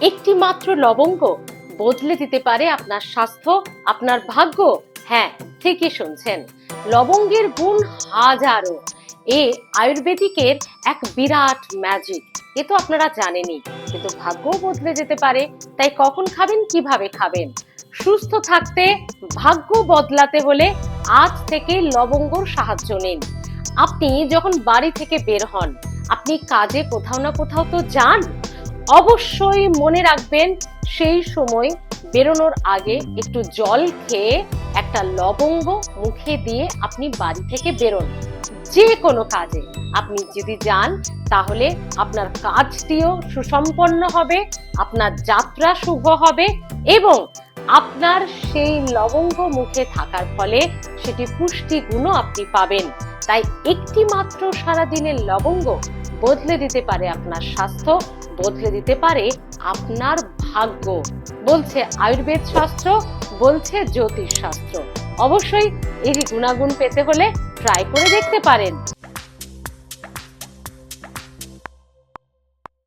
একটি মাত্র লবঙ্গ বদলে দিতে পারে আপনার স্বাস্থ্য, আপনার ভাগ্য। হ্যাঁ, ঠিকই শুনছেন, লবঙ্গের গুণ হাজারো। এ আয়ুর্বেদিকের এক বিরাট ম্যাজিক। এ তো আপনারা জানেনই, কিন্তু ভাগ্যও বদলে যেতে পারে। তাই কখন খাবেন, কিভাবে খাবেন? সুস্থ থাকতে, ভাগ্য বদলাতে হলে আজ থেকে লবঙ্গর সাহায্য নিন। আপনি যখন বাড়ি থেকে বের হন, আপনি কাজে কোথাও না কোথাও তো যান, অবশ্যই মনে রাখবেন সেই সময় বেরোনোর আগে একটু জল খেয়ে একটা লবঙ্গ মুখে দিয়ে আপনি বাড়ি থেকে বেরোন। যে কোনো কাজে আপনি যদি যান, তাহলে আপনার কাজটিও সুসম্পন্ন হবে, আপনার যাত্রা শুভ হবে এবং আপনার সেই লবঙ্গ মুখে থাকার ফলে সেটি পুষ্টিগুণও আপনি পাবেন। তাই একটি মাত্র সারাদিনের লবঙ্গ বদলে দিতে পারে আপনার স্বাস্থ্য, বদলে দিতে পারে আপনার ভাগ্য। বলছে আয়ুর্বেদ শাস্ত্র, বলছে জ্যোতিষ শাস্ত্র। অবশ্যই এই গুণাগুণ পেতে হলে ট্রাই করে দেখতে পারেন।